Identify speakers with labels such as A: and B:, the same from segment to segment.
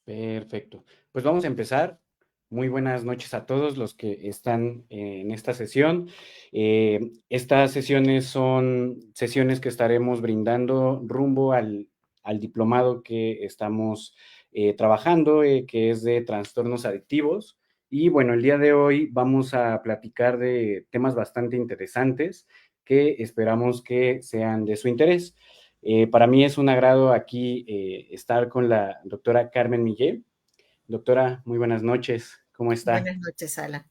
A: Perfecto. Pues vamos a empezar. Muy buenas noches a todos los que están en esta sesión. Estas sesiones son sesiones que estaremos brindando rumbo al diplomado que estamos trabajando, que es de trastornos adictivos. Y bueno, el día de hoy vamos a platicar de temas bastante interesantes que esperamos que sean de su interés. Para mí es un agrado aquí estar con la doctora Carmen Millé. Doctora, muy buenas noches. ¿Cómo está?
B: Buenas noches, Ala.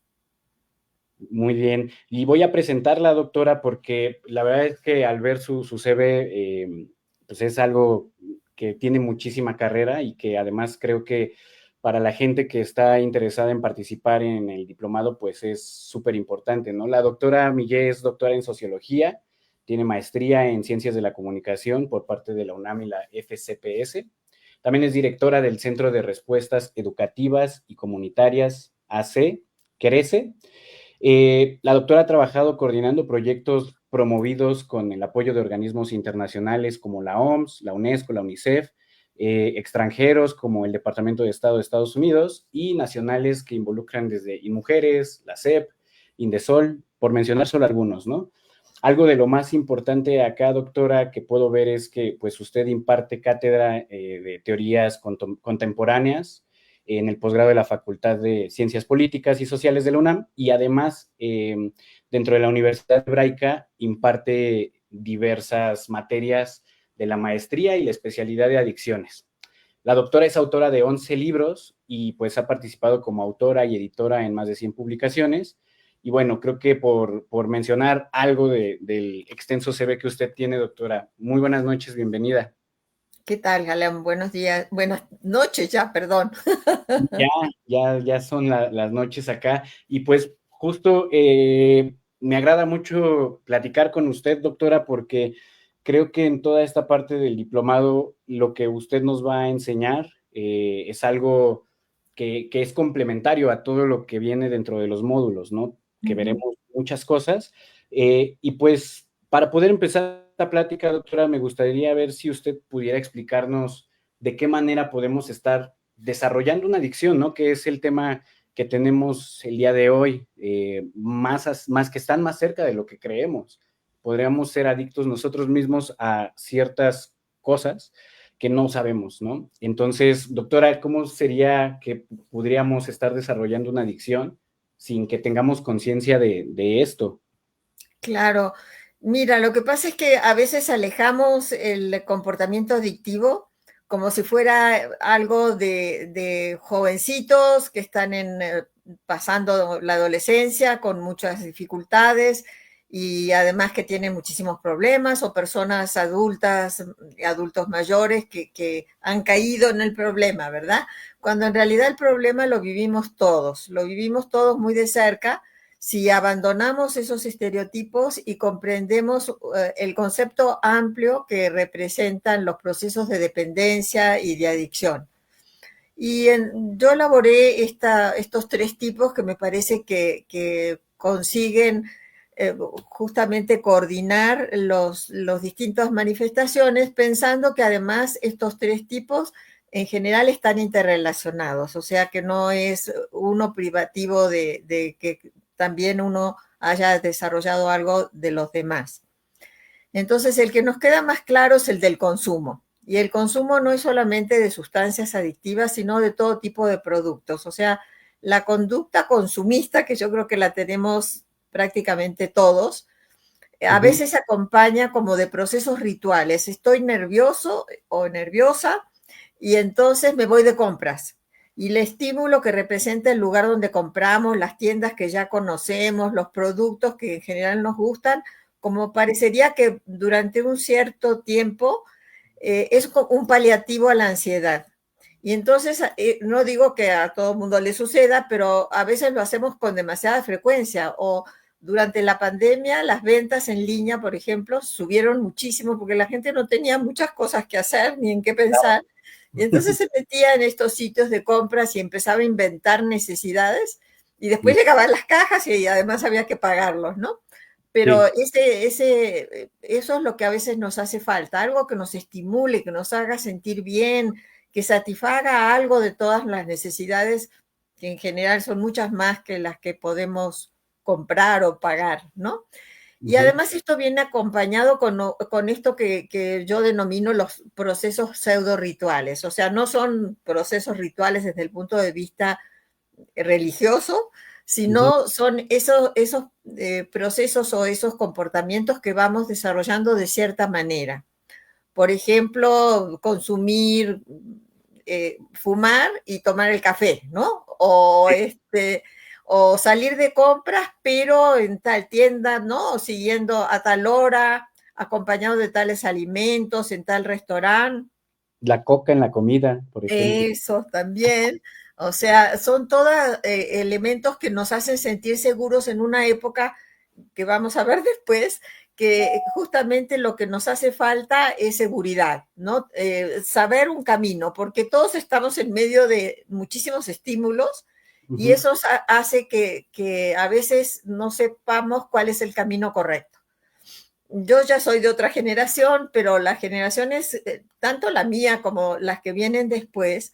A: Muy bien. Y voy a presentarla, doctora, porque la verdad es que al ver su CV, pues es algo que tiene muchísima carrera y que además creo que para la gente que está interesada en participar en el diplomado, pues es súper importante, ¿no? La doctora Millé es doctora en sociología, tiene maestría en ciencias de la comunicación por parte de la UNAM y la FCPS. También es directora del Centro de Respuestas Educativas y Comunitarias AC, CRECE. La doctora ha trabajado coordinando proyectos promovidos con el apoyo de organismos internacionales como la OMS, la UNESCO, la UNICEF, extranjeros como el Departamento de Estado de Estados Unidos y nacionales que involucran desde INMujeres, la CEP, Indesol, por mencionar solo algunos, ¿no? Algo de lo más importante acá, doctora, que puedo ver es que pues usted imparte cátedra de teorías contemporáneas en el posgrado de la Facultad de Ciencias Políticas y Sociales de la UNAM y además dentro de la Universidad Hebraica imparte diversas materias de la maestría y la especialidad de adicciones. La doctora es autora de 11 libros y pues ha participado como autora y editora en más de 100 publicaciones. Y bueno, creo que por mencionar algo del extenso CV que usted tiene, doctora, muy buenas noches, bienvenida.
B: ¿Qué tal, Galán? Buenos días, buenas noches ya, perdón.
A: Ya, ya son las noches acá y pues justo me agrada mucho platicar con usted, doctora, porque creo que en toda esta parte del diplomado lo que usted nos va a enseñar es algo que es complementario a todo lo que viene dentro de los módulos, ¿no? Que
B: Ujú.
A: veremos muchas cosas. Y pues para poder empezar esta plática, doctora, me gustaría ver si usted pudiera explicarnos de qué manera podemos estar desarrollando una adicción, ¿no? Que es el tema que tenemos el día de hoy, más que están más cerca de lo que creemos. Podríamos ser adictos nosotros mismos a ciertas cosas que no sabemos, ¿no? Entonces, doctora, ¿cómo sería que podríamos estar desarrollando una adicción sin que tengamos conciencia de esto?
B: Claro, mira, lo que pasa es que a veces alejamos el comportamiento adictivo como si fuera algo de jovencitos que están pasando la adolescencia con muchas dificultades y además que tienen muchísimos problemas, o personas adultas, adultos mayores que han caído en el problema, ¿verdad? Cuando en realidad el problema lo vivimos todos muy de cerca si abandonamos esos estereotipos y comprendemos el concepto amplio que representan los procesos de dependencia y de adicción. Yo elaboré estos tres tipos que me parece que consiguen justamente coordinar los distintas manifestaciones, pensando que además estos tres tipos en general están interrelacionados, o sea que no es uno privativo de que también uno haya desarrollado algo de los demás. Entonces, el que nos queda más claro es el del consumo. Y el consumo no es solamente de sustancias adictivas, sino de todo tipo de productos. O sea, la conducta consumista, que yo creo que la tenemos prácticamente todos,
A: Uh
B: a
A: -huh.
B: veces se acompaña como de procesos rituales. Estoy nervioso o nerviosa y entonces me voy de compras. Y el estímulo que representa el lugar donde compramos, las tiendas que ya conocemos, los productos que en general nos gustan, como parecería que durante un cierto tiempo es un paliativo a la ansiedad. Y entonces, no digo que a todo el mundo le suceda, pero a veces lo hacemos con demasiada frecuencia. O durante la pandemia, las ventas en línea, por ejemplo, subieron muchísimo porque la gente no tenía muchas cosas que hacer ni en qué pensar. Y entonces se metía en estos sitios de compras y empezaba a inventar necesidades. Y después llegaban las cajas y además había que pagarlos, ¿no? Pero
A: Sí,
B: eso es lo que a veces nos hace falta, algo que nos estimule, que nos haga sentir bien, que satisfaga algo de todas las necesidades, que en general son muchas más que las que podemos comprar o pagar, ¿no? Y
A: Ujú.
B: además esto viene acompañado con esto que yo denomino los procesos pseudo rituales, o sea, no son procesos rituales desde el punto de vista religioso,
A: Ujú.
B: sino son esos procesos o esos comportamientos que vamos desarrollando de cierta manera. Por ejemplo, consumir, fumar y tomar el café, ¿no? O salir de compras, pero en tal tienda, ¿no? O siguiendo a tal hora, acompañado de tales alimentos, en tal restaurante.
A: La coca en la comida, por ejemplo.
B: Eso también. O sea, son todos elementos que nos hacen sentir seguros en una época que vamos a ver después, que justamente lo que nos hace falta es seguridad, ¿no? Saber un camino, porque todos estamos en medio de muchísimos estímulos y
A: Ujú.
B: eso hace que a veces no sepamos cuál es el camino correcto. Yo ya soy de otra generación, pero las generaciones, tanto la mía como las que vienen después,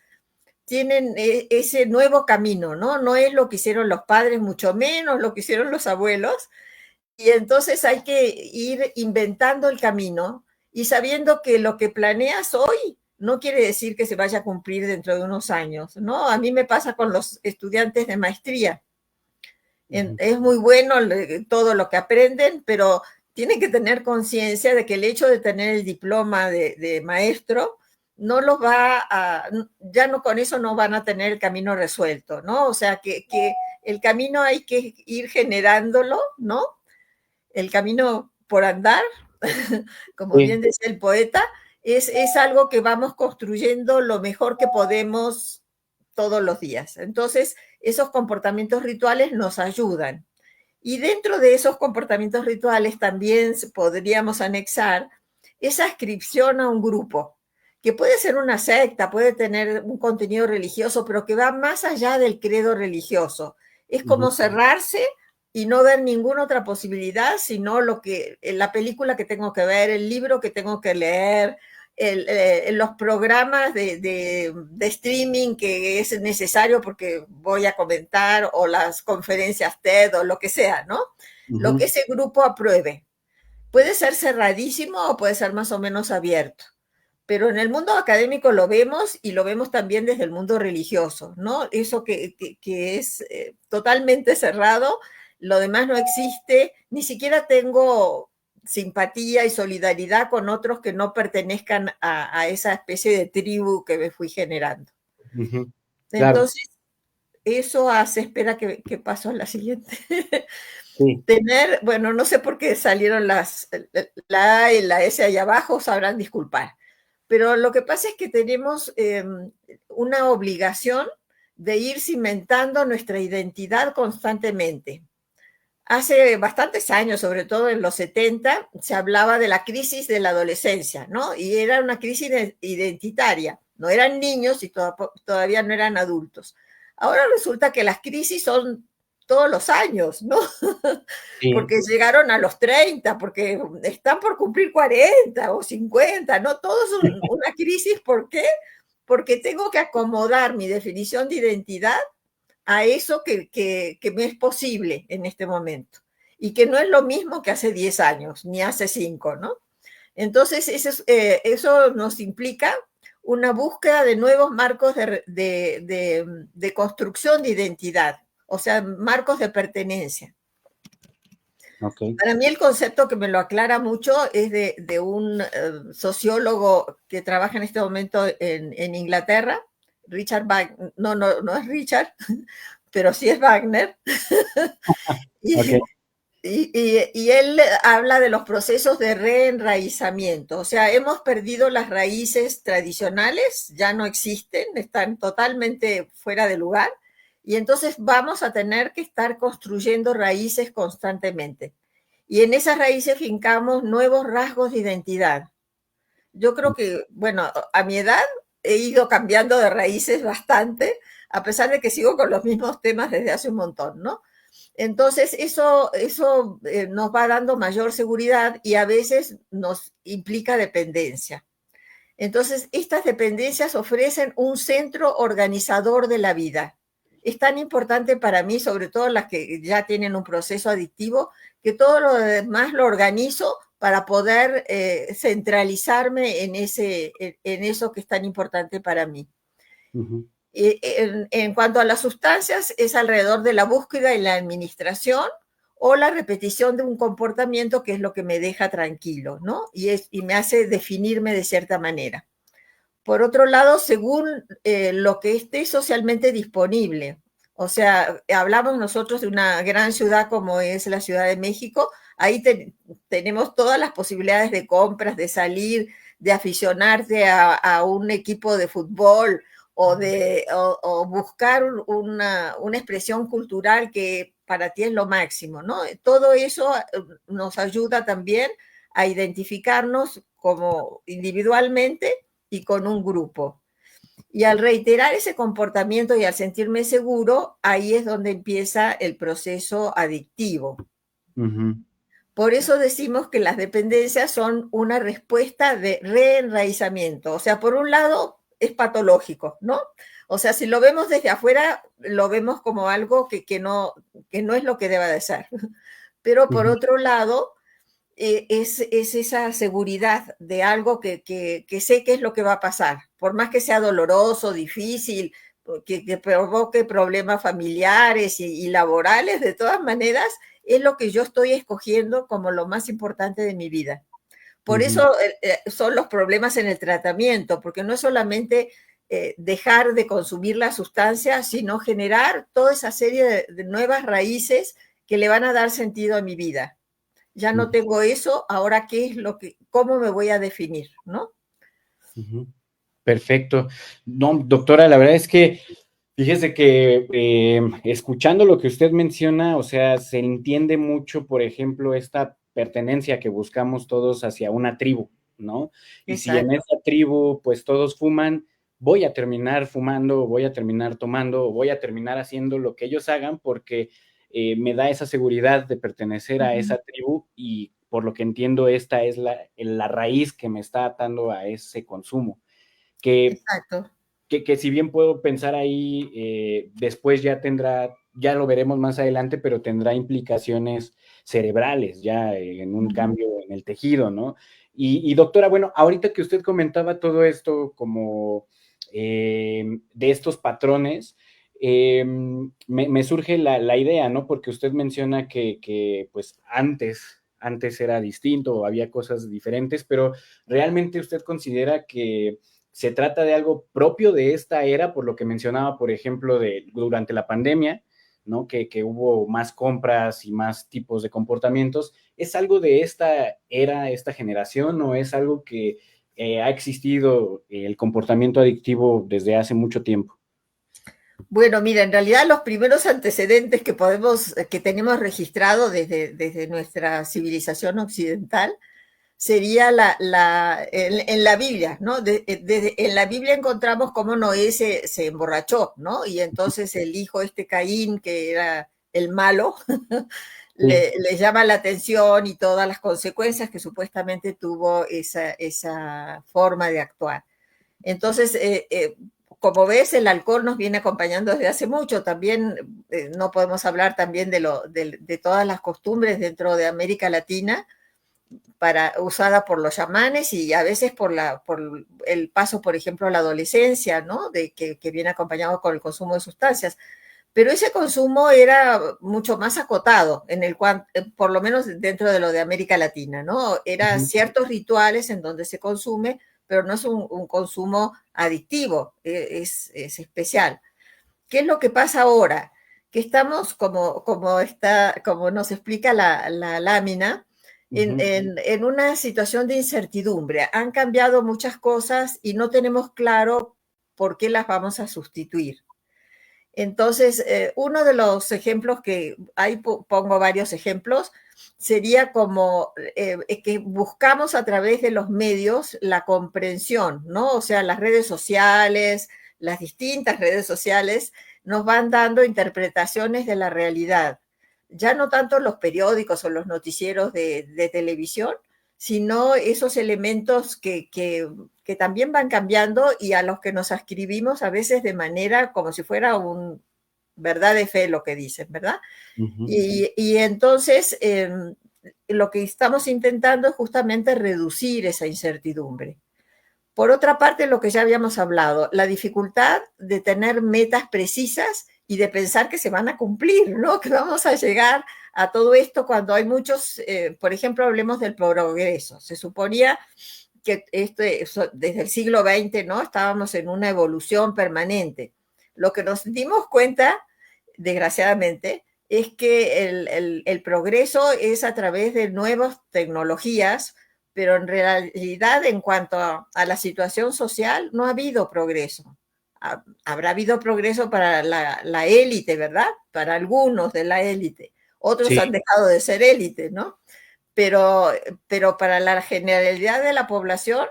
B: tienen ese nuevo camino, ¿no? No es lo que hicieron los padres, mucho menos lo que hicieron los abuelos, y entonces hay que ir inventando el camino y sabiendo que lo que planeas hoy no quiere decir que se vaya a cumplir dentro de unos años, ¿no? A mí me pasa con los estudiantes de maestría.
A: Ujú.
B: Es muy bueno todo lo que aprenden, pero tienen que tener conciencia de que el hecho de tener el diploma de maestro no los va a, ya no con eso no van a tener el camino resuelto, ¿no? O sea, que el camino hay que ir generándolo, ¿no? El camino por andar, como
A: Sí.
B: bien decía el poeta, es algo que vamos construyendo lo mejor que podemos todos los días. Entonces, esos comportamientos rituales nos ayudan. Y dentro de esos comportamientos rituales también podríamos anexar esa ascripción a un grupo, que puede ser una secta, puede tener un contenido religioso, pero que va más allá del credo religioso. Es
A: Ujú.
B: como cerrarse y no ver ninguna otra posibilidad, sino la película que tengo que ver, el libro que tengo que leer, los programas de streaming que es necesario porque voy a comentar, o las conferencias TED o lo que sea, ¿no? Lo que
A: Ujú.
B: ese grupo apruebe. Puede ser cerradísimo o puede ser más o menos abierto, pero en el mundo académico lo vemos y lo vemos también desde el mundo religioso, ¿no? Eso que es totalmente cerrado, lo demás no existe, ni siquiera tengo simpatía y solidaridad con otros que no pertenezcan a esa especie de tribu que me fui generando.
A: Ujú. Claro,
B: Entonces, eso hace, espera que paso a la siguiente.
A: sí.
B: Tener, bueno, no sé por qué salieron la A y la S ahí abajo, sabrán disculpar. Pero lo que pasa es que tenemos una obligación de ir cimentando nuestra identidad constantemente. Hace bastantes años, sobre todo en los 70, se hablaba de la crisis de la adolescencia, ¿no? Y era una crisis identitaria. No eran niños y todavía no eran adultos. Ahora resulta que las crisis son todos los años, ¿no?
A: Sí.
B: Porque llegaron a los 30, porque están por cumplir 40 o 50, ¿no? Todo es una crisis. ¿Por qué? Porque tengo que acomodar mi definición de identidad a eso que me es posible en este momento y que no es lo mismo que hace 10 años ni hace 5, ¿no? Entonces, eso nos implica una búsqueda de nuevos marcos de construcción de identidad, o sea, marcos de pertenencia.
A: Ok.
B: Para mí el concepto que me lo aclara mucho es de un sociólogo que trabaja en este momento en Inglaterra, Richard Wagner, no es Richard, pero sí es Wagner,
A: Ok.
B: y, y él habla de los procesos de reenraizamiento, o sea, hemos perdido las raíces tradicionales, ya no existen, están totalmente fuera de lugar, y entonces vamos a tener que estar construyendo raíces constantemente. Y en esas raíces fincamos nuevos rasgos de identidad. Yo creo que, bueno, a mi edad he ido cambiando de raíces bastante, a pesar de que sigo con los mismos temas desde hace un montón, ¿no? Entonces, eso nos va dando mayor seguridad y a veces nos implica dependencia. Entonces, estas dependencias ofrecen un centro organizador de la vida. Es tan importante para mí, sobre todo las que ya tienen un proceso adictivo, que todo lo demás lo organizo para poder centralizarme en eso que es tan importante para mí.
A: Ujú.
B: En cuanto a las sustancias, es alrededor de la búsqueda y la administración o la repetición de un comportamiento que es lo que me deja tranquilo, ¿no? Y me hace definirme de cierta manera. Por otro lado, según lo que esté socialmente disponible. O sea, hablamos nosotros de una gran ciudad como es la Ciudad de México, ahí tenemos todas las posibilidades de compras, de salir, de aficionarte a un equipo de fútbol o buscar una expresión cultural que para ti es lo máximo, ¿no? Todo eso nos ayuda también a identificarnos como individualmente y con un grupo. Y al reiterar ese comportamiento y al sentirme seguro, ahí es donde empieza el proceso adictivo.
A: Ujú.
B: Por eso decimos que las dependencias son una respuesta de reenraizamiento. O sea, por un lado es patológico, ¿no? O sea, si lo vemos desde afuera, lo vemos como algo que no es lo que deba de ser. Pero por
A: Ujú.
B: otro lado, es esa seguridad de algo que sé qué es lo que va a pasar, por más que sea doloroso, difícil, que provoque problemas familiares y laborales, de todas maneras, es lo que yo estoy escogiendo como lo más importante de mi vida. Por
A: Ujú.
B: eso son los problemas en el tratamiento, porque no es solamente dejar de consumir la sustancia, sino generar toda esa serie de nuevas raíces que le van a dar sentido a mi vida. Ya no
A: Ujú.
B: tengo eso, ahora qué es cómo me voy a definir, ¿no?
A: Ujú. Perfecto. No, doctora, la verdad es que fíjese que escuchando lo que usted menciona, o sea, se entiende mucho, por ejemplo, esta pertenencia que buscamos todos hacia una tribu, ¿no? Y si en
B: Exacto.
A: esa tribu, pues todos fuman, voy a terminar fumando, voy a terminar tomando, voy a terminar haciendo lo que ellos hagan porque me da esa seguridad de pertenecer a
B: Ujú.
A: esa tribu y por lo que entiendo, esta es la raíz que me está atando a ese consumo. Que
B: Exacto.
A: que si bien puedo pensar ahí, después ya lo veremos más adelante, pero tendrá implicaciones cerebrales, ya en un
B: Ujú.
A: cambio en el tejido, ¿no? Y doctora, bueno, ahorita que usted comentaba todo esto como de estos patrones, me surge la idea, ¿no? Porque usted menciona que pues antes era distinto o había cosas diferentes, pero realmente usted considera que se trata de algo propio de esta era, por lo que mencionaba, por ejemplo, durante la pandemia, ¿no? Que hubo más compras y más tipos de comportamientos. ¿Es algo de esta era, esta generación, o es algo que ha existido el comportamiento adictivo desde hace mucho tiempo?
B: Bueno, mira, en realidad los primeros antecedentes que tenemos registrado desde nuestra civilización occidental sería en la Biblia, ¿no? En la Biblia encontramos cómo Noé se emborrachó, ¿no? Y entonces el hijo Caín, que era el malo,
A: Sí.
B: le llama la atención y todas las consecuencias que supuestamente tuvo esa forma de actuar. Entonces, como ves, el alcohol nos viene acompañando desde hace mucho. También no podemos hablar también de todas las costumbres dentro de América Latina usada por los chamanes y a veces por el paso, por ejemplo, a la adolescencia, ¿no? Que viene acompañado con el consumo de sustancias. Pero ese consumo era mucho más acotado, por lo menos dentro de lo de América Latina, ¿no? Era
A: Ujú.
B: ciertos rituales en donde se consume, pero no es un consumo adictivo, es especial. ¿Qué es lo que pasa ahora? Que estamos, como nos explica la lámina,
A: Ujú.
B: en una situación de incertidumbre. Han cambiado muchas cosas y no tenemos claro por qué las vamos a sustituir. Entonces, uno de los ejemplos que ahí pongo varios ejemplos, sería como que buscamos a través de los medios la comprensión, ¿no? O sea, las redes sociales, las distintas redes sociales nos van dando interpretaciones de la realidad. Ya no tanto los periódicos o los noticieros de televisión, sino esos elementos que también van cambiando y a los que nos ascribimos a veces de manera como si fuera un verdad de fe lo que dicen, ¿verdad?
A: Ujú.
B: Y entonces lo que estamos intentando es justamente reducir esa incertidumbre. Por otra parte, lo que ya habíamos hablado, la dificultad de tener metas precisas y de pensar que se van a cumplir, ¿no? Que vamos a llegar a todo esto cuando hay muchos, por ejemplo, hablemos del progreso. Se suponía que desde el siglo XX, ¿no? Estábamos en una evolución permanente. Lo que nos dimos cuenta, desgraciadamente, es que el progreso es a través de nuevas tecnologías, pero en realidad en cuanto a la situación social no ha habido progreso. Habrá habido progreso para la élite, ¿verdad? Para algunos de la élite. Otros
A: Sí,
B: han dejado de ser élite, ¿no? Pero, pero para la generalidad de la población,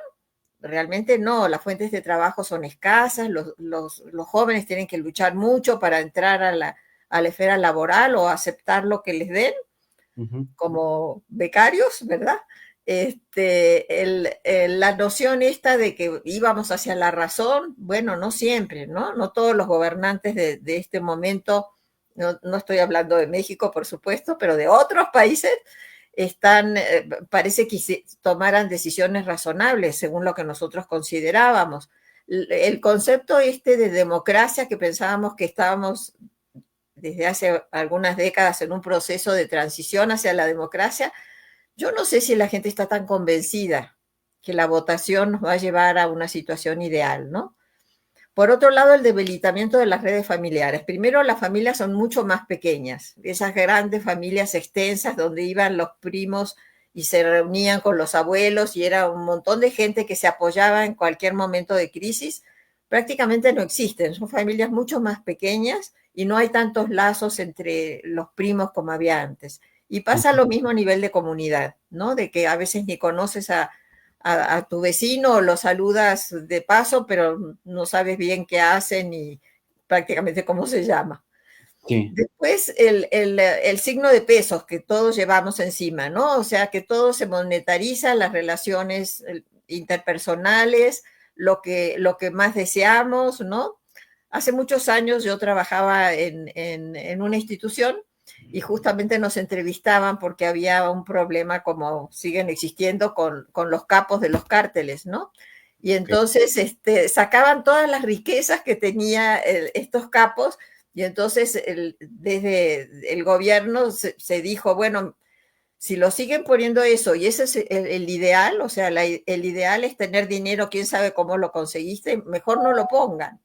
B: realmente no, las fuentes de trabajo son escasas, los jóvenes tienen que luchar mucho para entrar a la esfera laboral o aceptar lo que les den
A: ujú,
B: como becarios, ¿verdad? La noción esta de que íbamos hacia la razón, bueno, no siempre, ¿no? No todos los gobernantes de este momento, no estoy hablando de México, por supuesto, pero de otros países, parece que tomaran decisiones razonables según lo que nosotros considerábamos. El concepto este de democracia que pensábamos que estábamos desde hace algunas décadas en un proceso de transición hacia la democracia, yo no sé si la gente está tan convencida que la votación nos va a llevar a una situación ideal, ¿no? Por otro lado, el debilitamiento de las redes familiares. Primero, las familias son mucho más pequeñas. Esas grandes familias extensas donde iban los primos y se reunían con los abuelos y era un montón de gente que se apoyaba en cualquier momento de crisis, prácticamente no existen. Son familias mucho más pequeñas y no hay tantos lazos entre los primos como había antes. Y pasa
A: ujú.
B: lo mismo a nivel de comunidad, ¿no? De que a veces ni conoces a tu vecino, lo saludas de paso, pero no sabes bien qué hacen ni prácticamente cómo se llama.
A: Sí,
B: Después el signo de pesos que todos llevamos encima, ¿no? O sea, que todo se monetariza, las relaciones interpersonales, lo que más deseamos, ¿no? Hace muchos años yo trabajaba en una institución y justamente nos entrevistaban porque había un problema como siguen existiendo con los capos de los cárteles, ¿no? Y
A: ok.
B: entonces sacaban todas las riquezas que tenía estos capos y entonces desde el gobierno se dijo, bueno, si lo siguen poniendo eso y ese es el ideal, o sea, el ideal es tener dinero, quién sabe cómo lo conseguiste, mejor no lo pongan.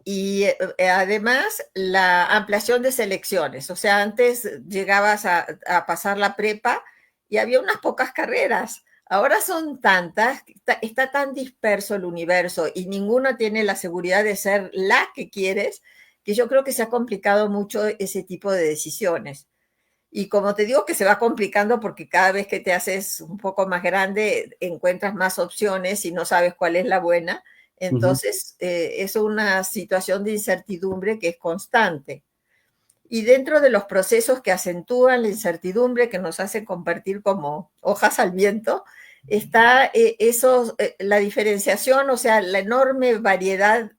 B: Y además la ampliación de selecciones, o sea, antes llegabas a pasar la prepa y había unas pocas carreras. Ahora son tantas, está tan disperso el universo y ninguna tiene la seguridad de ser la que quieres, que yo creo que se ha complicado mucho ese tipo de decisiones. Y como te digo que se va complicando porque cada vez que te haces un poco más grande encuentras más opciones y no sabes cuál es la buena,
A: Ujú.
B: entonces es una situación de incertidumbre que es constante. Y dentro de los procesos que acentúan la incertidumbre, que nos hacen compartir como hojas al viento, está la diferenciación, o sea, la enorme variedad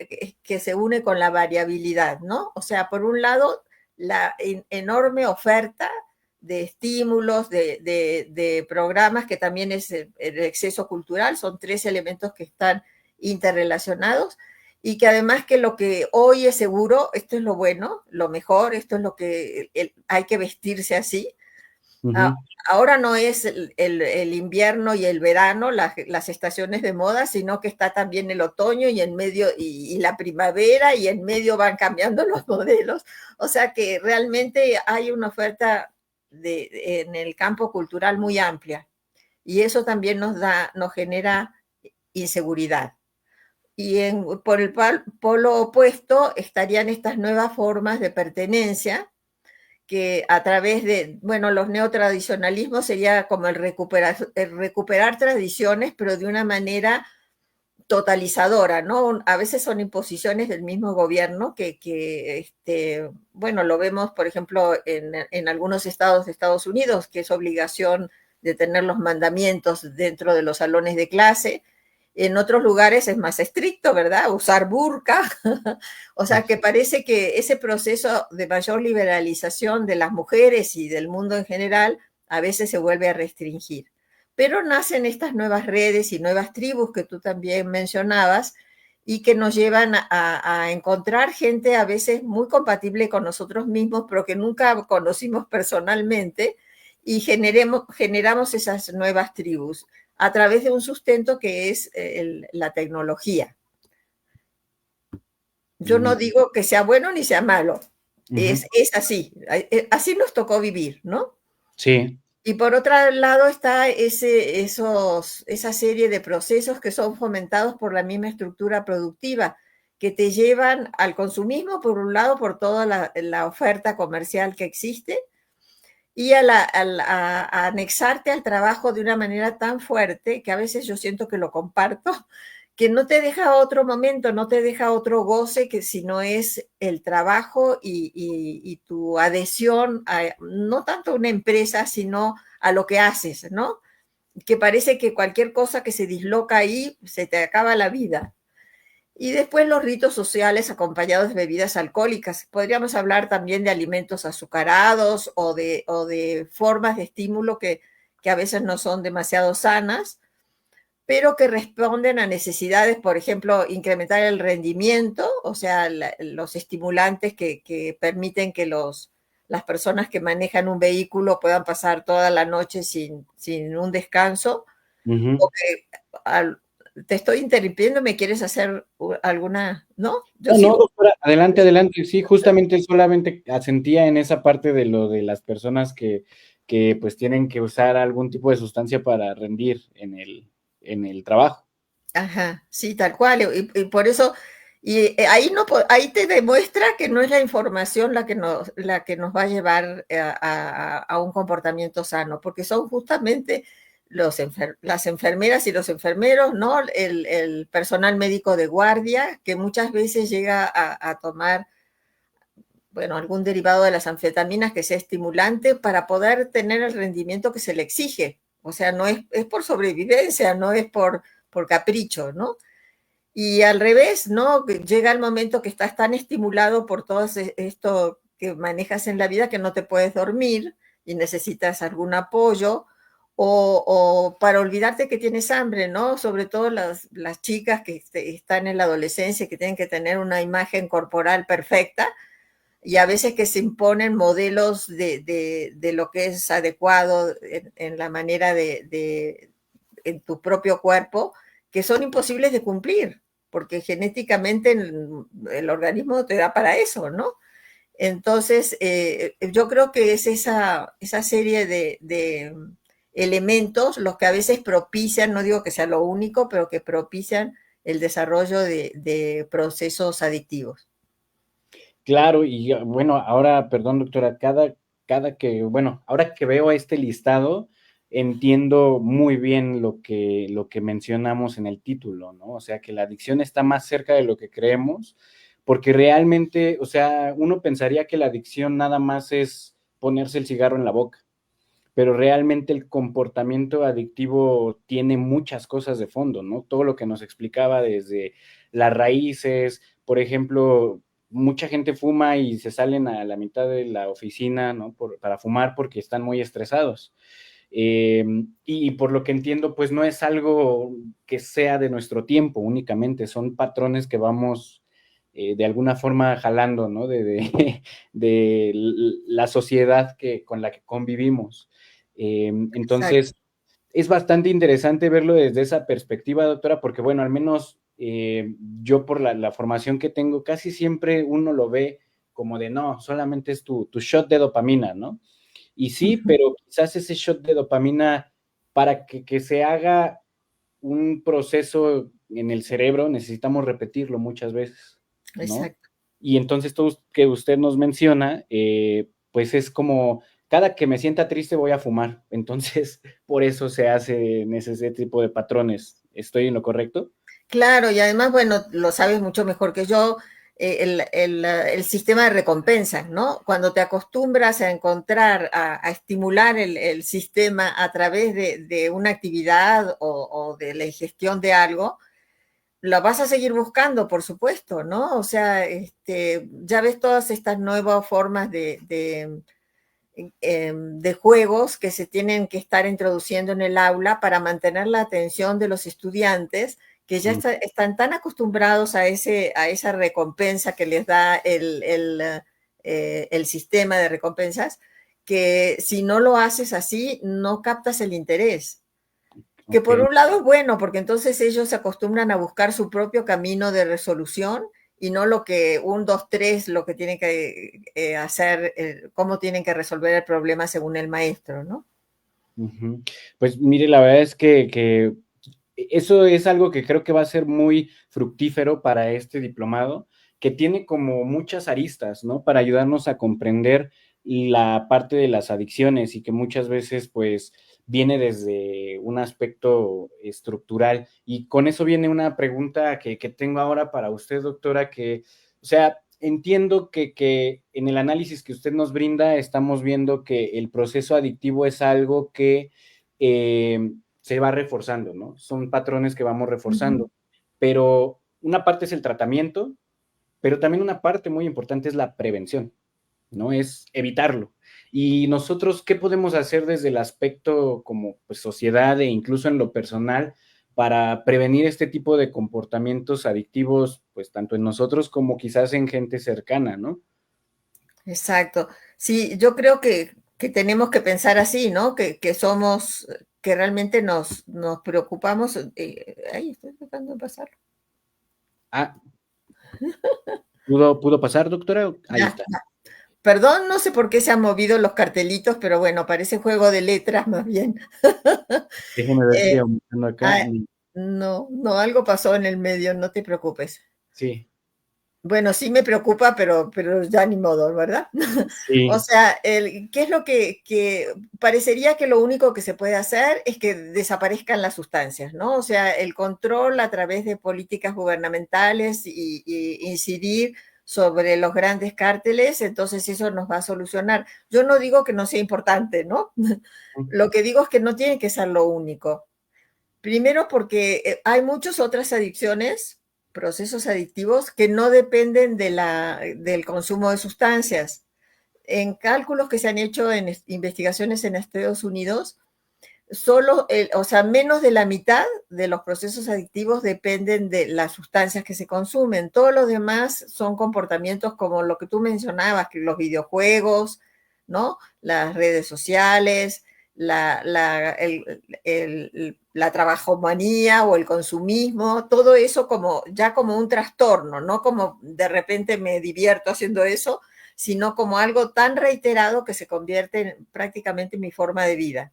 B: que se une con la variabilidad, ¿no? O sea, por un lado, la enorme oferta de estímulos, de programas, que también es el exceso cultural, son tres elementos que están interrelacionados, y que además que lo que hoy es seguro, esto es lo bueno, lo mejor, esto es lo que hay que vestirse así. Ah,
A: Ujú.
B: ahora no es el invierno y el verano, las estaciones de moda, sino que está también el otoño y en medio y la primavera y en medio van cambiando los modelos. O sea que realmente hay una oferta en el campo cultural muy amplia y eso también nos genera inseguridad. Y por el polo opuesto estarían estas nuevas formas de pertenencia que a través de, bueno, los neotradicionalismos sería como el recuperar tradiciones, pero de una manera totalizadora, ¿no? A veces son imposiciones del mismo gobierno bueno, lo vemos, por ejemplo, en algunos estados de Estados Unidos, que es obligación de tener los mandamientos dentro de los salones de clase. En otros lugares es más estricto, ¿verdad? Usar burka. O sea, que parece que ese proceso de mayor liberalización de las mujeres y del mundo en general a veces se vuelve a restringir. Pero nacen estas nuevas redes y nuevas tribus que tú también mencionabas y que nos llevan a encontrar gente a veces muy compatible con nosotros mismos, pero que nunca conocimos personalmente, y generamos esas nuevas tribus a través de un sustento que es la tecnología. Yo no digo que sea bueno ni sea malo, es así, así nos tocó vivir, ¿no?
A: Sí.
B: Y por otro lado está esa serie de procesos que son fomentados por la misma estructura productiva, que te llevan al consumismo, por un lado, por toda la oferta comercial que existe, y a anexarte al trabajo de una manera tan fuerte que a veces yo siento que lo comparto, que no te deja otro momento, no te deja otro goce que si no es el trabajo y tu adhesión a no tanto a una empresa, sino a lo que haces, ¿no? Que parece que cualquier cosa que se disloca ahí se te acaba la vida. Y después los ritos sociales acompañados de bebidas alcohólicas. Podríamos hablar también de alimentos azucarados o de formas de estímulo que a veces no son demasiado sanas, pero que responden a necesidades, por ejemplo, incrementar el rendimiento, o sea, los estimulantes que permiten que las personas que manejan un vehículo puedan pasar toda la noche sin un descanso, o que al, te estoy interrumpiendo, ¿me quieres hacer alguna? ¿No? Yo
A: No, no,
B: sigo.
A: doctora, adelante, adelante. Sí, justamente solamente asentía en esa parte de lo de las personas que pues tienen que usar algún tipo de sustancia para rendir en el trabajo.
B: Ajá, sí, tal cual. Y por eso, ahí, no, ahí te demuestra que no es la información la que nos va a llevar a un comportamiento sano, porque son justamente las enfermeras y los enfermeros, ¿no? El personal médico de guardia, que muchas veces llega a tomar, bueno, algún derivado de las anfetaminas que sea estimulante para poder tener el rendimiento que se le exige. O sea, no es por sobrevivencia, no es por capricho, ¿no? Y al revés, ¿no? Llega el momento que estás tan estimulado por todo esto que manejas en la vida que no te puedes dormir y necesitas algún apoyo, o para olvidarte que tienes hambre, ¿no? Sobre todo las chicas que están en la adolescencia, que tienen que tener una imagen corporal perfecta, y a veces que se imponen modelos de lo que es adecuado en la manera en tu propio cuerpo, que son imposibles de cumplir, porque genéticamente el organismo te da para eso, ¿no? Entonces, yo creo que es esa serie de elementos los que a veces propician, no digo que sea lo único, pero que propician el desarrollo de procesos adictivos.
A: Claro, y bueno, ahora, perdón, doctora, bueno, ahora que veo este listado, entiendo muy bien lo que mencionamos en el título, ¿no? O sea, que la adicción está más cerca de lo que creemos, porque realmente, o sea, uno pensaría que la adicción nada más es ponerse el cigarro en la boca, pero realmente el comportamiento adictivo tiene muchas cosas de fondo, ¿no? Todo lo que nos explicaba desde las raíces, por ejemplo, mucha gente fuma y se salen a la mitad de la oficina, ¿no? Para fumar porque están muy estresados. Y por lo que entiendo, pues no es algo que sea de nuestro tiempo únicamente, son patrones que vamos de alguna forma jalando, ¿no? De la sociedad con la que convivimos.
B: Exacto.
A: Entonces, es bastante interesante verlo desde esa perspectiva, doctora, porque bueno, al menos yo por la formación que tengo, casi siempre uno lo ve como de, no, solamente es tu shot de dopamina, ¿no? Y sí, pero quizás ese shot de dopamina, para que se haga un proceso en el cerebro, necesitamos repetirlo muchas veces, ¿no?
B: Exacto.
A: Y entonces todo que usted nos menciona, pues es como, cada que me sienta triste voy a fumar. Entonces, por eso se hace en ese tipo de patrones. ¿Estoy en lo correcto?
B: Claro, y además, bueno, lo sabes mucho mejor que yo. el sistema de recompensas, ¿no? Cuando te acostumbras a encontrar, a estimular el sistema a través de una actividad o de la ingestión de algo, lo vas a seguir buscando, por supuesto, ¿no? O sea, ya ves todas estas nuevas formas de juegos que se tienen que estar introduciendo en el aula para mantener la atención de los estudiantes que ya están tan acostumbrados a esa recompensa que les da el sistema de recompensas, que si no lo haces así, no captas el interés. Que
A: Ok.
B: por un lado es bueno, porque entonces ellos se acostumbran a buscar su propio camino de resolución y no lo que un, dos, tres, lo que tienen que hacer, cómo tienen que resolver el problema según el maestro, ¿no?
A: Ujú. Pues mire, la verdad es que eso es algo que creo que va a ser muy fructífero para este diplomado, que tiene como muchas aristas, ¿no? Para ayudarnos a comprender la parte de las adicciones y que muchas veces, pues, viene desde un aspecto estructural. Y con eso viene una pregunta que tengo ahora para usted, doctora, que, o sea, entiendo que en el análisis que usted nos brinda estamos viendo que el proceso adictivo es algo que se va reforzando, ¿no? Son patrones que vamos reforzando, pero una parte es el tratamiento, pero también una parte muy importante es la prevención, ¿no? Es evitarlo. Y nosotros, ¿qué podemos hacer desde el aspecto como pues, sociedad e incluso en lo personal para prevenir este tipo de comportamientos adictivos, pues tanto en nosotros como quizás en gente cercana, ¿no?
B: Exacto. Sí, yo creo que tenemos que pensar así, ¿no? Que somos, que realmente nos preocupamos. Ahí estoy tratando de pasar.
A: Ah, ¿pudo pasar, doctora? Ahí
B: Ya,
A: está.
B: ya. Perdón, no sé por qué se han movido los cartelitos, pero bueno, parece juego de letras más bien.
A: Déjeme ver si
B: Eh,
A: aumentando acá.
B: ah, no, no, algo pasó en el medio, no te preocupes.
A: Sí,
B: Bueno, sí me preocupa, pero ya ni modo, ¿verdad? O
A: sí.
B: sea, ¿qué es lo que parecería que lo único que se puede hacer es que desaparezcan las sustancias, ¿no? O sea, el control a través de políticas gubernamentales y incidir sobre los grandes cárteles, entonces eso nos va a solucionar. Yo no digo que no sea importante, ¿no? Lo que digo es que no tiene que ser lo único. Primero porque hay muchas otras adicciones, procesos adictivos, que no dependen del consumo de sustancias. En cálculos que se han hecho en investigaciones en Estados Unidos, o sea, menos de la mitad de los procesos adictivos dependen de las sustancias que se consumen. Todos los demás son comportamientos como lo que tú mencionabas, que los videojuegos, ¿no? Las redes sociales, la trabajomanía o el consumismo, todo eso ya como un trastorno, no como de repente me divierto haciendo eso, sino como algo tan reiterado que se convierte prácticamente en mi forma de vida.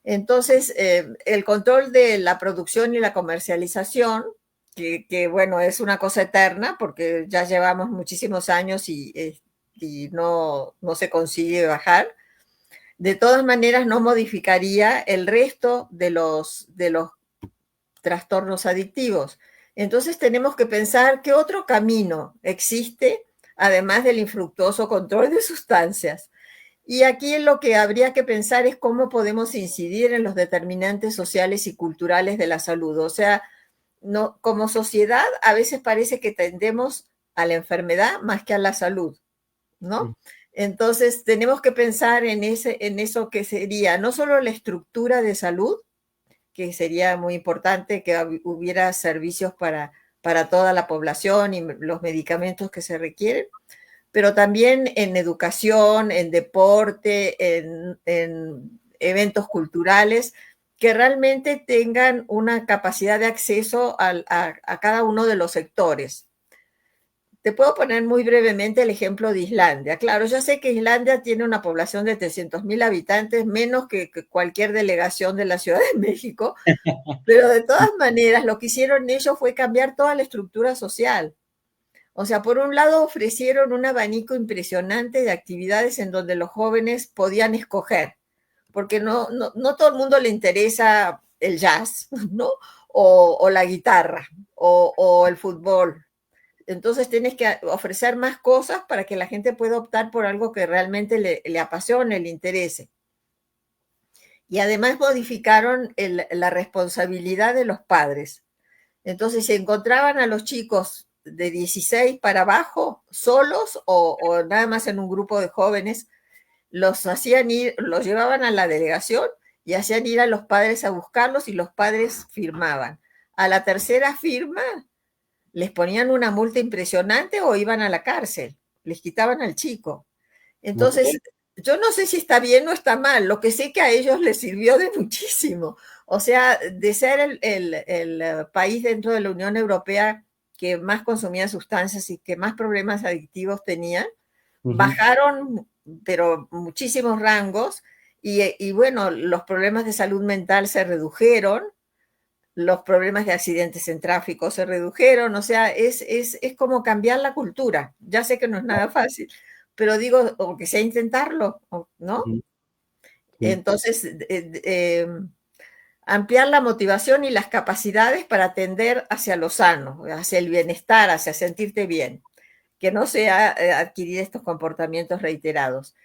B: Entonces, el control de la producción y la comercialización, bueno, es una cosa eterna porque ya llevamos muchísimos años y no se consigue bajar. De todas maneras, no modificaría el resto de los trastornos adictivos. Entonces, tenemos que pensar qué otro camino existe, además del infructuoso control de sustancias. Y aquí lo que habría que pensar es cómo podemos incidir en los determinantes sociales y culturales de la salud. O sea, no, como sociedad a veces parece que tendemos a la enfermedad más que a la salud, ¿no? Entonces tenemos que pensar en eso que sería no solo la estructura de salud, que sería muy importante que hubiera servicios para toda la población y los medicamentos que se requieren, pero también en educación, en deporte, en eventos culturales, que realmente tengan una capacidad de acceso a cada uno de los sectores. Te puedo poner muy brevemente el ejemplo de Islandia. Claro, yo sé que Islandia tiene una población de 300.000 habitantes, menos que cualquier delegación de la Ciudad de México, pero de todas maneras lo que hicieron ellos fue cambiar toda la estructura social. O sea, por un lado ofrecieron un abanico impresionante de actividades en donde los jóvenes podían escoger, porque no todo el mundo le interesa el jazz, ¿no? O la guitarra, o el fútbol. Entonces tienes que ofrecer más cosas para que la gente pueda optar por algo que realmente le apasione, le interese. Y además modificaron la responsabilidad de los padres. Entonces se encontraban a los chicos de 16 para abajo solos o nada más en un grupo de jóvenes, los hacían ir, los llevaban a la delegación y hacían ir a los padres a buscarlos y los padres firmaban. A la tercera firma les ponían una multa impresionante o iban a la cárcel, les quitaban al chico. Entonces,
A: Ok.
B: yo no sé si está bien o está mal, lo que sé que a ellos les sirvió de muchísimo. O sea, de ser el país dentro de la Unión Europea que más consumía sustancias y que más problemas adictivos tenía,
A: Ujú.
B: bajaron, pero muchísimos rangos, y bueno, los problemas de salud mental se redujeron, los problemas de accidentes en tráfico se redujeron, o sea, es como cambiar la cultura. Ya sé que no es nada fácil, pero digo, o que sea intentarlo, ¿no?
A: Ujú. Sí.
B: Entonces, ampliar la motivación y las capacidades para atender hacia lo sano, hacia el bienestar, hacia sentirte bien, que no sea adquirir estos comportamientos reiterados.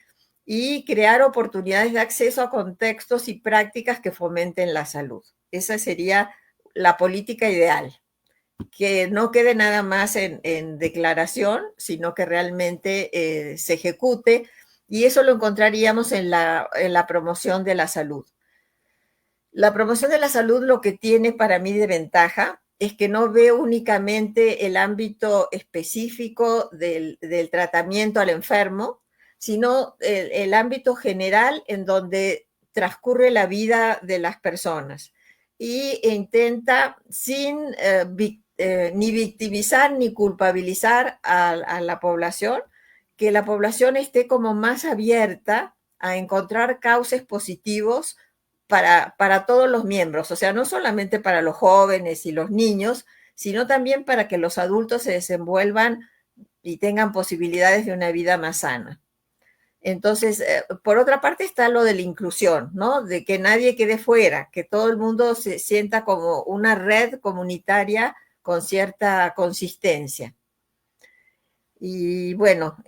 B: Y crear oportunidades de acceso a contextos y prácticas que fomenten la salud. Esa sería la política ideal, que no quede nada más en declaración, sino que realmente se ejecute, y eso lo encontraríamos en la promoción de la salud. La promoción de la salud lo que tiene para mí de ventaja es que no ve únicamente el ámbito específico del tratamiento al enfermo, sino el ámbito general en donde transcurre la vida de las personas, y intenta sin ni victimizar ni culpabilizar a la población, que la población esté como más abierta a encontrar cauces positivos para todos los miembros, o sea, no solamente para los jóvenes y los niños, sino también para que los adultos se desenvuelvan y tengan posibilidades de una vida más sana. Entonces, por otra parte está lo de la inclusión, ¿no? De que nadie quede fuera, que todo el mundo se sienta como una red comunitaria con cierta consistencia. Y bueno,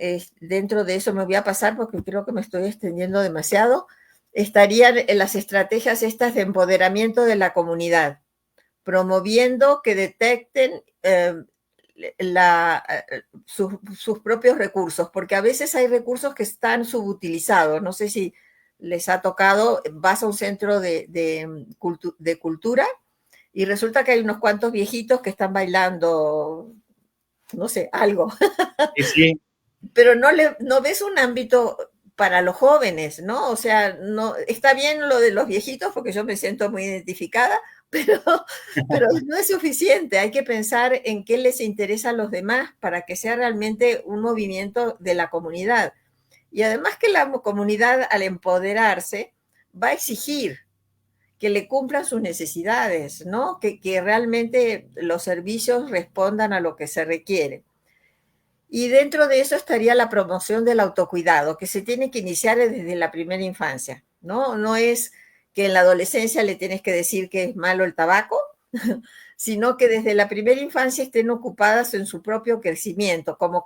B: dentro de eso me voy a pasar porque creo que me estoy extendiendo demasiado. Estarían en las estrategias estas de empoderamiento de la comunidad, promoviendo que detecten sus propios recursos, porque a veces hay recursos que están subutilizados. No sé si les ha tocado, vas a un centro de cultura y resulta que hay unos cuantos viejitos que están bailando, no sé, algo,
A: Sí, sí.
B: pero no ves un ámbito para los jóvenes, ¿no? O sea, no, está bien lo de los viejitos porque yo me siento muy identificada, pero, pero no es suficiente. Hay que pensar en qué les interesa a los demás para que sea realmente un movimiento de la comunidad. Y además que la comunidad, al empoderarse, va a exigir que le cumplan sus necesidades, ¿no? Que realmente los servicios respondan a lo que se requiere. Y dentro de eso estaría la promoción del autocuidado, que se tiene que iniciar desde la primera infancia, ¿no? No es que en la adolescencia le tienes que decir que es malo el tabaco, sino que desde la primera infancia estén ocupadas en su propio crecimiento, como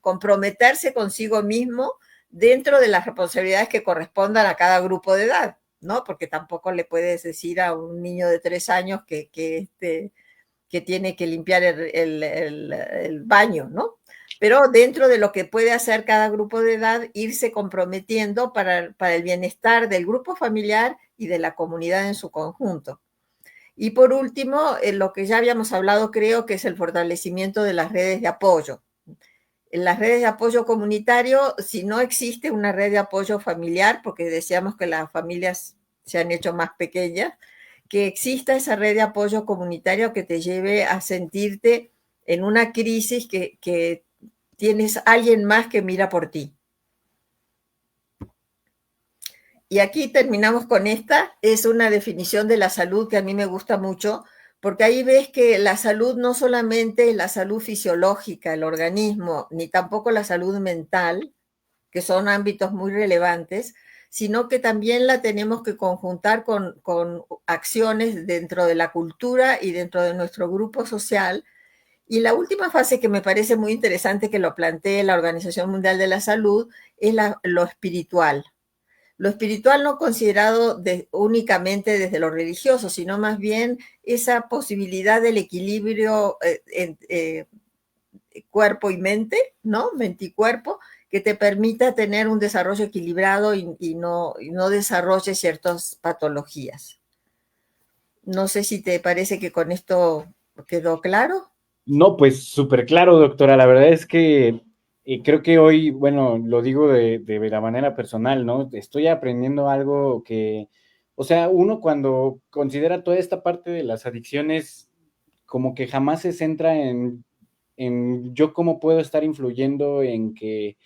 B: comprometerse consigo mismo dentro de las responsabilidades que correspondan a cada grupo de edad, ¿no? Porque tampoco le puedes decir a un niño de 3 años que tiene que limpiar el baño, ¿no? Pero dentro de lo que puede hacer cada grupo de edad, irse comprometiendo para el bienestar del grupo familiar y de la comunidad en su conjunto. Y por último, lo que ya habíamos hablado, creo que es el fortalecimiento de las redes de apoyo. En las redes de apoyo comunitario, si no existe una red de apoyo familiar, porque decíamos que las familias se han hecho más pequeñas, que exista esa red de apoyo comunitario que te lleve a sentirte en una crisis que tienes alguien más que mira por ti. Y aquí terminamos con esta. Es una definición de la salud que a mí me gusta mucho, porque ahí ves que la salud no solamente es la salud fisiológica, el organismo, ni tampoco la salud mental, que son ámbitos muy relevantes, sino que también la tenemos que conjuntar con acciones dentro de la cultura y dentro de nuestro grupo social, Y la última fase que me parece muy interesante que lo plantee la Organización Mundial de la Salud es lo espiritual. Lo espiritual no considerado únicamente desde lo religioso, sino más bien esa posibilidad del equilibrio cuerpo y mente, ¿no? Mente y cuerpo, que te permita tener un desarrollo equilibrado y no desarrolle ciertas patologías. No sé si te parece que con esto quedó claro.
A: No, pues súper claro, doctora. La verdad es que creo que hoy, bueno, lo digo de la manera personal, ¿no? Estoy aprendiendo algo que, o sea, uno cuando considera toda esta parte de las adicciones, como que jamás se centra en yo cómo puedo estar influyendo en que,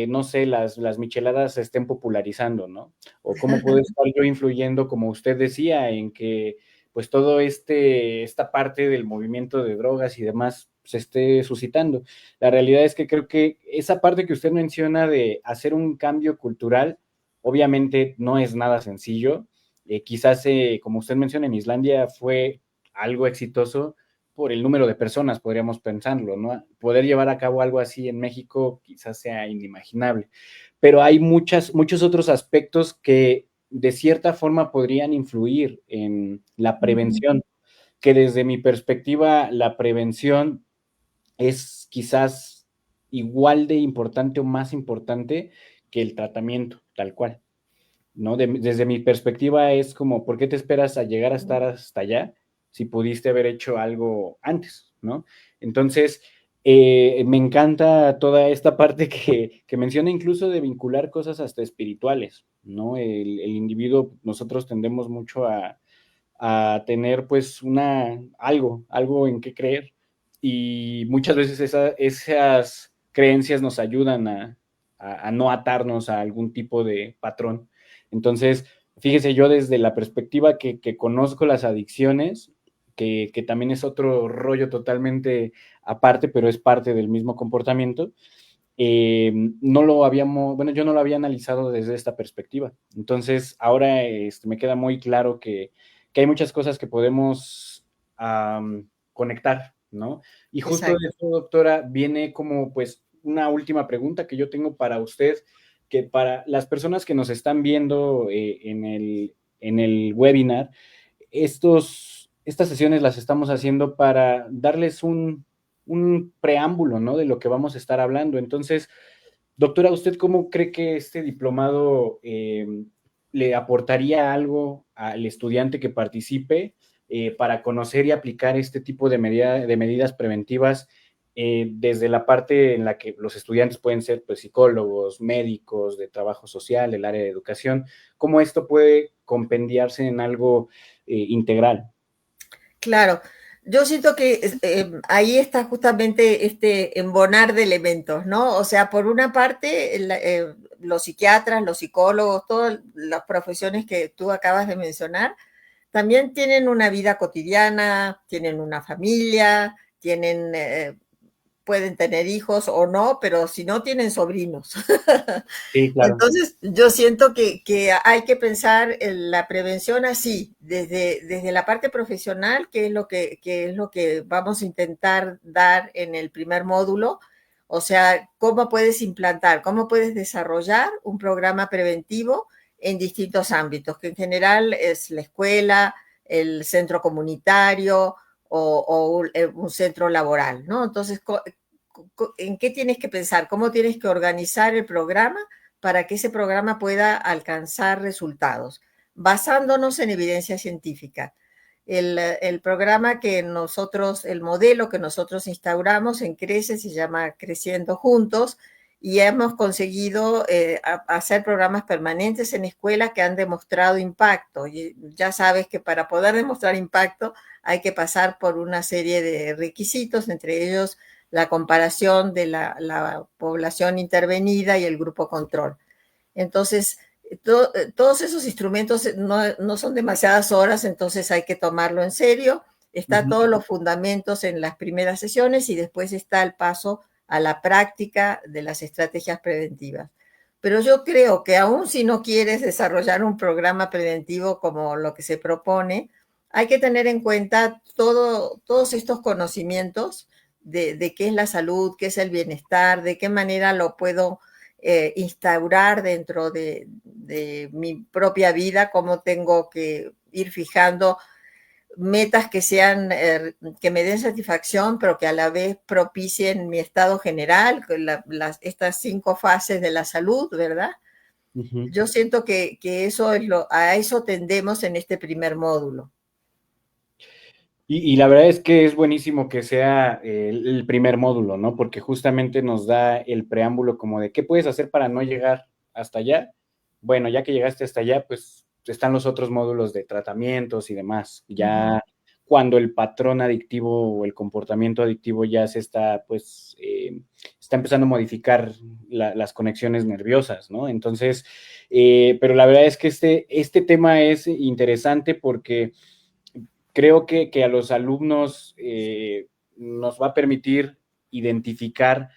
A: no sé, las micheladas se estén popularizando, ¿no? O cómo puedo estar yo influyendo, como usted decía, en que pues todo esta parte del movimiento de drogas y demás se esté suscitando. La realidad es que creo que esa parte que usted menciona de hacer un cambio cultural, obviamente no es nada sencillo. Quizás, como usted menciona, en Islandia fue algo exitoso por el número de personas, podríamos pensarlo, ¿no? Poder llevar a cabo algo así en México quizás sea inimaginable, pero hay muchos otros aspectos que de cierta forma podrían influir en la prevención, que desde mi perspectiva la prevención es quizás igual de importante o más importante que el tratamiento, tal cual, ¿no? Desde mi perspectiva es como, ¿por qué te esperas a llegar a estar hasta allá si pudiste haber hecho algo antes, ¿no? Entonces, me encanta toda esta parte que menciona incluso de vincular cosas hasta espirituales, ¿no? El individuo, nosotros tendemos mucho a tener pues algo en qué creer y muchas veces esas creencias nos ayudan a no atarnos a algún tipo de patrón. Entonces, fíjese, yo desde la perspectiva que conozco las adicciones, que también es otro rollo totalmente aparte, pero es parte del mismo comportamiento, no lo habíamos, bueno, yo no lo había analizado desde esta perspectiva. Entonces, ahora me queda muy claro que hay muchas cosas que podemos conectar, ¿no? Y justo de
B: Exacto.
A: eso, doctora, viene como pues una última pregunta que yo tengo para usted, que para las personas que nos están viendo en el webinar, estas sesiones las estamos haciendo para darles un preámbulo, ¿no? De lo que vamos a estar hablando. Entonces, doctora, ¿usted cómo cree que este diplomado le aportaría algo al estudiante que participe para conocer y aplicar este tipo de medidas preventivas desde la parte en la que los estudiantes pueden ser pues, psicólogos, médicos, de trabajo social, el área de educación? ¿Cómo esto puede compendiarse en algo integral?
B: Claro, yo siento que ahí está justamente este embonar de elementos, ¿no? O sea, por una parte, los psiquiatras, los psicólogos, todas las profesiones que tú acabas de mencionar, también tienen una vida cotidiana, tienen una familia, pueden tener hijos o no, pero si no, tienen sobrinos.
A: Sí, claro.
B: Entonces, yo siento que hay que pensar en la prevención así, desde la parte profesional, que es lo que vamos a intentar dar en el primer módulo. O sea, cómo puedes implantar, cómo puedes desarrollar un programa preventivo en distintos ámbitos, que en general es la escuela, el centro comunitario un centro laboral, ¿no? Entonces, ¿en qué tienes que pensar? ¿Cómo tienes que organizar el programa para que ese programa pueda alcanzar resultados, basándonos en evidencia científica? El programa que nosotros, el modelo que nosotros instauramos en Crece se llama Creciendo Juntos y hemos conseguido hacer programas permanentes en escuelas que han demostrado impacto. Y ya sabes que para poder demostrar impacto hay que pasar por una serie de requisitos, entre ellos la comparación de la población intervenida y el grupo control. Entonces, todos esos instrumentos no son demasiadas horas, entonces hay que tomarlo en serio. Está
A: Ujú.
B: todos los fundamentos en las primeras sesiones y después está el paso a la práctica de las estrategias preventivas. Pero yo creo que aún si no quieres desarrollar un programa preventivo como lo que se propone, hay que tener en cuenta todos estos conocimientos de qué es la salud, qué es el bienestar, de qué manera lo puedo instaurar dentro de mi propia vida, cómo tengo que ir fijando metas que sean, que me den satisfacción, pero que a la vez propicien mi estado general, estas 5 fases de la salud, ¿verdad?
A: Ujú.
B: Yo siento que eso es a eso tendemos en este primer módulo.
A: Y la verdad es que es buenísimo que sea el primer módulo, ¿no? Porque justamente nos da el preámbulo como de qué puedes hacer para no llegar hasta allá. Bueno, ya que llegaste hasta allá, pues están los otros módulos de tratamientos y demás.
B: Uh -huh.
A: Ya cuando el patrón adictivo o el comportamiento adictivo ya se está, pues, está empezando a modificar las conexiones nerviosas, ¿no? Entonces, pero la verdad es que este tema es interesante porque creo que a los alumnos nos va a permitir identificar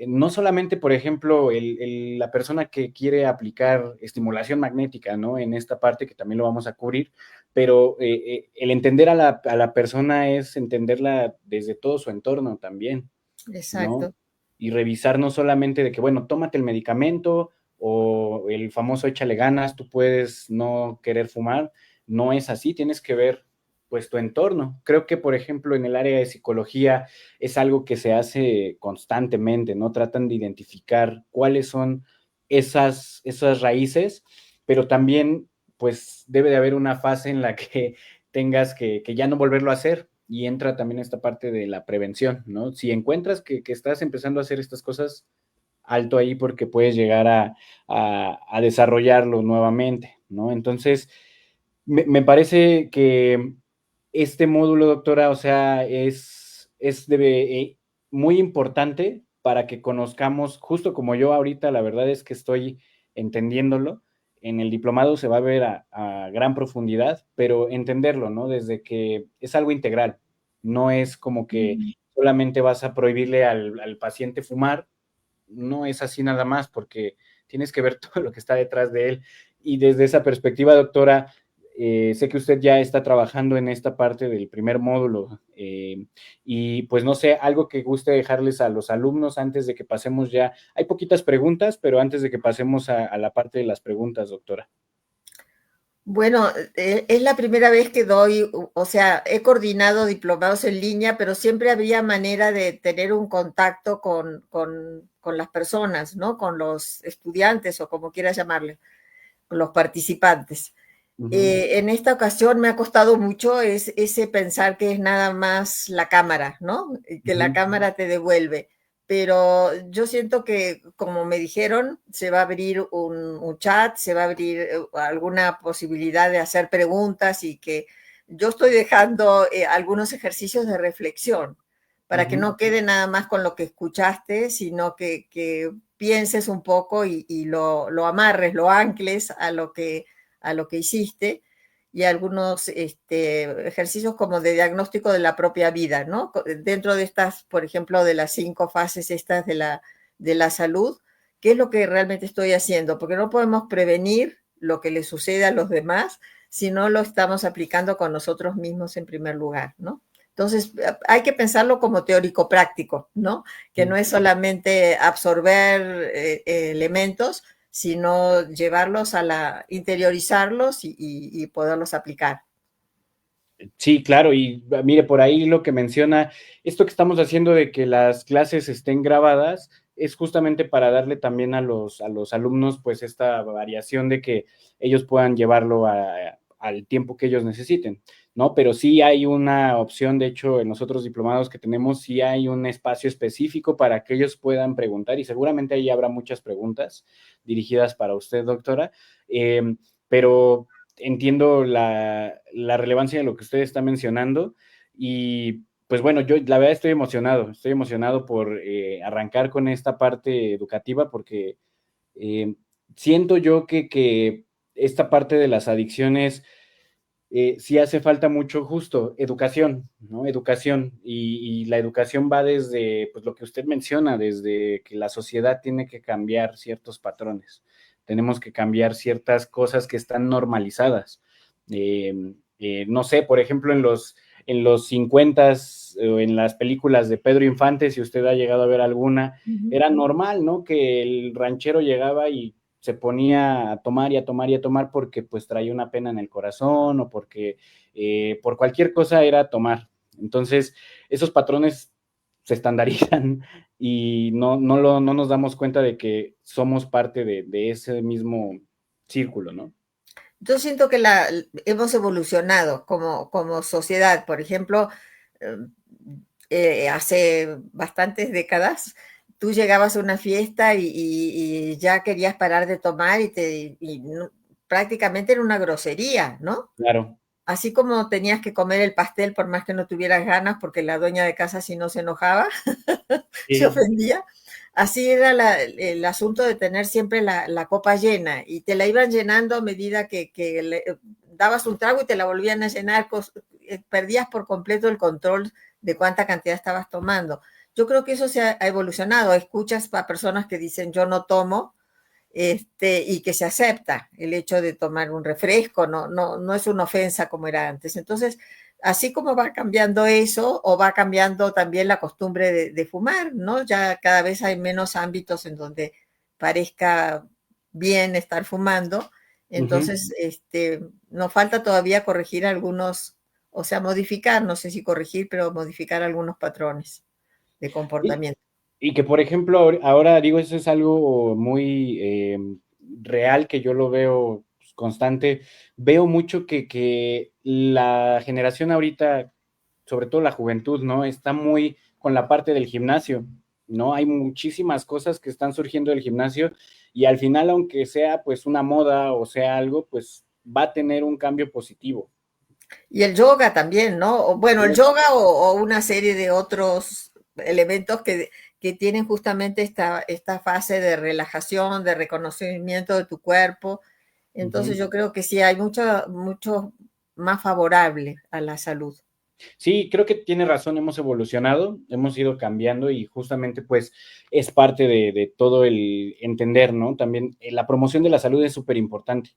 A: no solamente, por ejemplo, la persona que quiere aplicar estimulación magnética, ¿no? En esta parte que también lo vamos a cubrir, pero el entender a la persona es entenderla desde todo su entorno también, ¿no?
B: Exacto.
A: Y revisar no solamente de que, bueno, tómate el medicamento o el famoso échale ganas, tú puedes no querer fumar, no es así, tienes que ver pues tu entorno. Creo que, por ejemplo, en el área de psicología es algo que se hace constantemente, ¿no? Tratan de identificar cuáles son esas raíces, pero también, pues, debe de haber una fase en la que tengas que ya no volverlo a hacer y entra también esta parte de la prevención, ¿no? Si encuentras que estás empezando a hacer estas cosas, alto ahí porque puedes llegar a desarrollarlo nuevamente, ¿no? Entonces, me parece que este módulo, doctora, o sea, muy importante para que conozcamos, justo como yo ahorita, la verdad es que estoy entendiéndolo. En el diplomado se va a ver a gran profundidad, pero entenderlo, ¿no? Desde que es algo integral, no es como que solamente vas a prohibirle al paciente fumar, no es así nada más, porque tienes que ver todo lo que está detrás de él. Y desde esa perspectiva, doctora, sé que usted ya está trabajando en esta parte del primer módulo y pues no sé, algo que guste dejarles a los alumnos antes de que pasemos ya. Hay poquitas preguntas, pero antes de que pasemos a la parte de las preguntas, doctora.
B: Bueno, es la primera vez que doy, o sea, he coordinado diplomados en línea, pero siempre había manera de tener un contacto con las personas, ¿no? Con los estudiantes o como quieras llamarle, con los participantes.
A: Uh -huh.
B: En esta ocasión me ha costado mucho ese pensar que es nada más la cámara, ¿no?
A: Uh
B: Que la
A: -huh.
B: cámara te devuelve. Pero yo siento que, como me dijeron, se va a abrir un chat, se va a abrir alguna posibilidad de hacer preguntas y que yo estoy dejando algunos ejercicios de reflexión
A: Uh
B: para que
A: -huh.
B: no quede nada más con lo que escuchaste, sino que pienses un poco y lo amarres, lo ancles a lo que hiciste y algunos ejercicios como de diagnóstico de la propia vida, ¿no? Dentro de estas, por ejemplo, de las 5 fases estas de la salud, ¿qué es lo que realmente estoy haciendo? Porque no podemos prevenir lo que le sucede a los demás si no lo estamos aplicando con nosotros mismos en primer lugar, ¿no? Entonces, hay que pensarlo como teórico práctico, ¿no? Que no es solamente absorber elementos, sino llevarlos interiorizarlos y poderlos aplicar.
A: Sí, claro, y mire, por ahí lo que menciona, esto que estamos haciendo de que las clases estén grabadas es justamente para darle también a los alumnos pues esta variación de que ellos puedan llevarlo al tiempo que ellos necesiten, ¿no? Pero sí hay una opción, de hecho, en los otros diplomados que tenemos, sí hay un espacio específico para que ellos puedan preguntar y seguramente ahí habrá muchas preguntas dirigidas para usted, doctora, pero entiendo la relevancia de lo que usted está mencionando y pues bueno, yo la verdad estoy emocionado por arrancar con esta parte educativa porque eh, siento yo que esta parte de las adicciones sí hace falta mucho justo educación, ¿no? Educación y la educación va desde pues lo que usted menciona, desde que la sociedad tiene que cambiar ciertos patrones, tenemos que cambiar ciertas cosas que están normalizadas. no sé, por ejemplo, en los 50s, en las películas de Pedro Infante, si usted ha llegado a ver alguna, era normal, ¿no? Que el ranchero llegaba y se ponía a tomar y a tomar y a tomar porque pues traía una pena en el corazón o porque por cualquier cosa era tomar. Entonces, esos patrones se estandarizan y no nos damos cuenta de que somos parte de ese mismo círculo, ¿no?
B: Yo siento que hemos evolucionado como sociedad. Por ejemplo, eh, hace bastantes décadas, tú llegabas a una fiesta y ya querías parar de tomar prácticamente era una grosería, ¿no?
A: Claro.
B: Así como tenías que comer el pastel por más que no tuvieras ganas, porque la dueña de casa si no se enojaba, se
A: Sí.
B: ofendía. Así era el asunto de tener siempre la copa llena y te la iban llenando a medida que dabas un trago y te la volvían a llenar, perdías por completo el control de cuánta cantidad estabas tomando. Yo creo que eso se ha evolucionado. Escuchas a personas que dicen yo no tomo, y que se acepta el hecho de tomar un refresco, no es una ofensa como era antes. Entonces, así como va cambiando eso, o va cambiando también la costumbre de fumar, ¿no? Ya cada vez hay menos ámbitos en donde parezca bien estar fumando.
A: Ujú.
B: Entonces, nos falta todavía corregir algunos, o sea, modificar, no sé si corregir, pero modificar algunos patrones de
A: Y,
B: comportamiento.
A: y que, por ejemplo, ahora digo, eso es algo muy real que yo lo veo pues, constante. Veo mucho que la generación ahorita, sobre todo la juventud, ¿no? Está muy con la parte del gimnasio, ¿no? Hay muchísimas cosas que están surgiendo del gimnasio y al final, aunque sea pues una moda o sea algo, pues va a tener un cambio positivo.
B: Y el yoga también, ¿no? Bueno, el yoga o una serie de otros elementos que tienen justamente esta fase de relajación, de reconocimiento de tu cuerpo. Entonces
A: Ujú.
B: yo creo que sí hay mucho más favorable a la salud.
A: Sí, creo que tiene razón, hemos evolucionado, hemos ido cambiando y justamente pues es parte de todo el entender, ¿no? También la promoción de la salud es súper importante,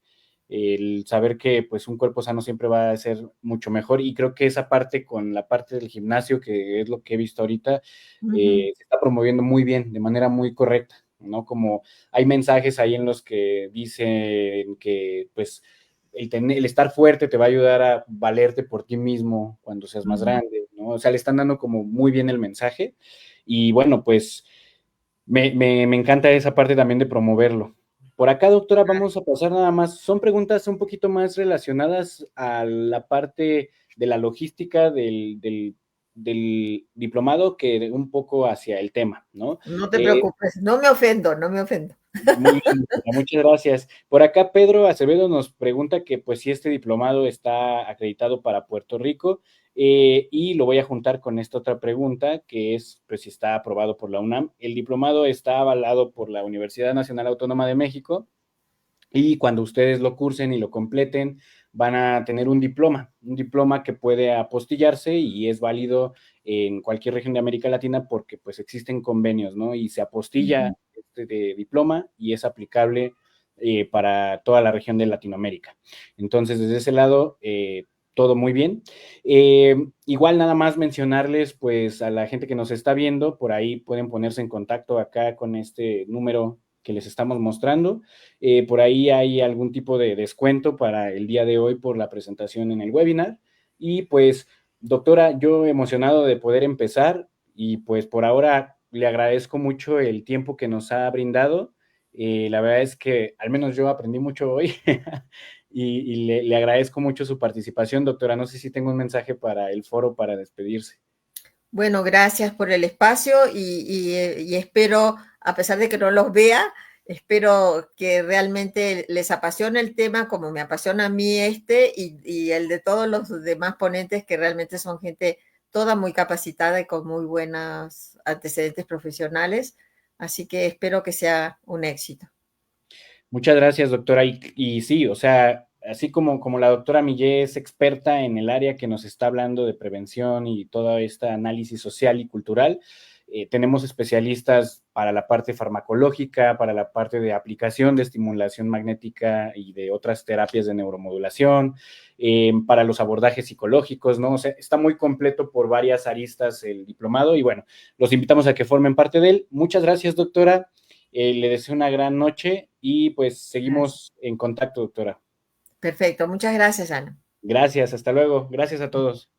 A: el saber que pues un cuerpo sano siempre va a ser mucho mejor y creo que esa parte con la parte del gimnasio, que es lo que he visto ahorita,
B: Ujú.
A: se está promoviendo muy bien, de manera muy correcta, ¿no? Como hay mensajes ahí en los que dicen que pues el estar fuerte te va a ayudar a valerte por ti mismo cuando seas más
B: Ujú.
A: grande, ¿no? O sea, le están dando como muy bien el mensaje y bueno, pues me encanta esa parte también de promoverlo. Por acá, doctora, vamos a pasar nada más. Son preguntas un poquito más relacionadas a la parte de la logística del diplomado que un poco hacia el tema, ¿no?
B: No te preocupes, no me ofendo, no me ofendo.
A: Muy bien, doctora, muchas gracias. Por acá Pedro Acevedo nos pregunta que pues si este diplomado está acreditado para Puerto Rico y lo voy a juntar con esta otra pregunta que es pues si está aprobado por la UNAM. El diplomado está avalado por la Universidad Nacional Autónoma de México y cuando ustedes lo cursen y lo completen, van a tener un diploma que puede apostillarse y es válido en cualquier región de América Latina porque pues existen convenios, ¿no? Y se apostilla
B: Ujú.
A: este de diploma y es aplicable para toda la región de Latinoamérica. Entonces, desde ese lado, todo muy bien. Igual nada más mencionarles pues a la gente que nos está viendo, por ahí pueden ponerse en contacto acá con este número que les estamos mostrando. Por ahí hay algún tipo de descuento para el día de hoy por la presentación en el webinar. Y pues, doctora, yo emocionado de poder empezar y pues por ahora le agradezco mucho el tiempo que nos ha brindado. La verdad es que al menos yo aprendí mucho hoy y le agradezco mucho su participación, doctora. No sé si tengo un mensaje para el foro para despedirse.
B: Bueno, gracias por el espacio y espero, a pesar de que no los vea, espero que realmente les apasione el tema como me apasiona a mí y el de todos los demás ponentes que realmente son gente toda muy capacitada y con muy buenos antecedentes profesionales. Así que espero que sea un éxito.
A: Muchas gracias, doctora. Y sí, o sea, así como la doctora Millé es experta en el área que nos está hablando de prevención y todo este análisis social y cultural, tenemos especialistas para la parte farmacológica, para la parte de aplicación de estimulación magnética y de otras terapias de neuromodulación, para los abordajes psicológicos, ¿no? O sea, está muy completo por varias aristas el diplomado y bueno, los invitamos a que formen parte de él. Muchas gracias, doctora. Le deseo una gran noche y pues seguimos en contacto, doctora.
B: Perfecto, muchas gracias, Ana.
A: Gracias, hasta luego. Gracias a todos.